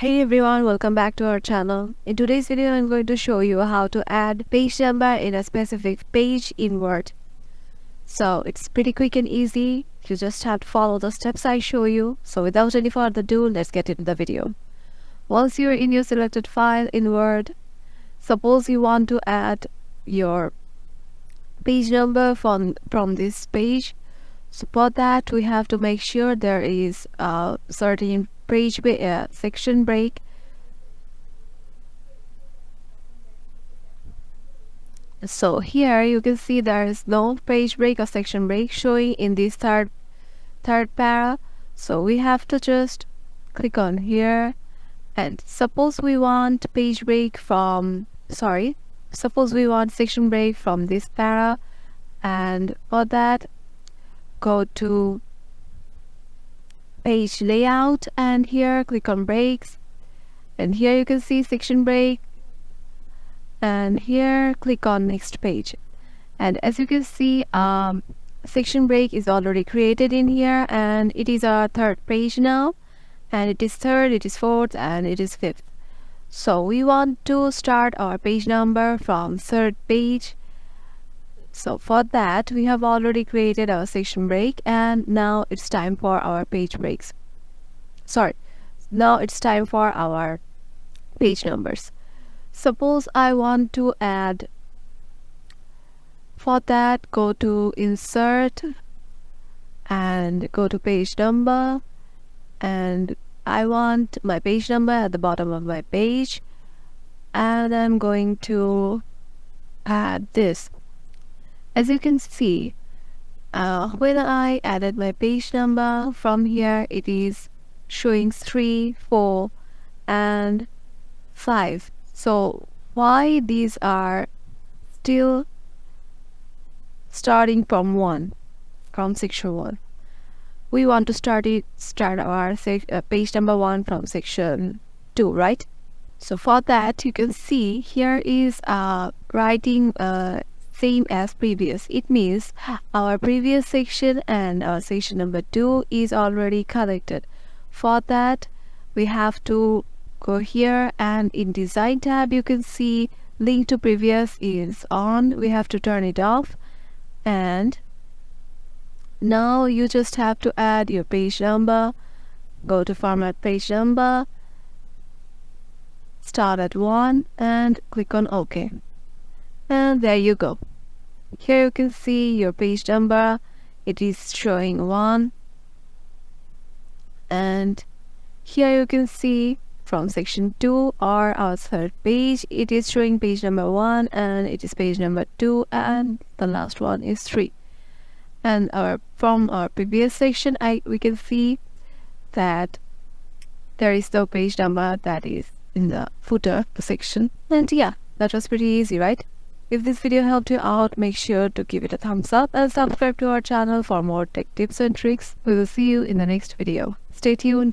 Hey everyone, welcome back to our channel. In today's video, I'm going to show you how to add page number in a specific page in Word. So it's pretty quick and easy. You just have to follow the steps I show you. So without any further ado, let's get into the video. Once you're in your selected file in Word, suppose you want to add your page number from this page. So for that, we have to make sure there is a certain section break. So here you can see there is no page break or section break showing in this third para. So we have to just click on here, and suppose we want section break from this para, and for that go to page layout, and here click on breaks, and here you can see section break, and here click on next page. And as you can see, section break is already created in here, and it is our third page now, and it is third, it is fourth, and it is fifth. So we want to start our page number from third page. So for that, we have already created our section break, and now it's time for our page breaks. Now it's time for our page numbers. Suppose I want to add, for that go to insert and go to page number, and I want my page number at the bottom of my page, and I'm going to add this. As you can see, when I added my page number from here, it is showing 3, 4, and 5. So why these are still starting from section 1? We want to start our page number 1 from section 2, right? So for that, you can see here is writing same as previous. It means our previous section and our section number 2 is already connected. For that, we have to go here, and in design tab you can see link to previous is on. We have to turn it off, and now you just have to add your page number. Go to format page number, start at 1, and click on OK. And there you go. Here you can see your page number. It is showing 1, and here you can see from section 2 or our third page, it is showing page number 1, and it is page number 2, and the last one is 3. And from our previous section, we can see that there is no page number that is in the footer section. And yeah, that was pretty easy, right? If this video helped you out, make sure to give it a thumbs up and subscribe to our channel for more tech tips and tricks. We will see you in the next video. Stay tuned.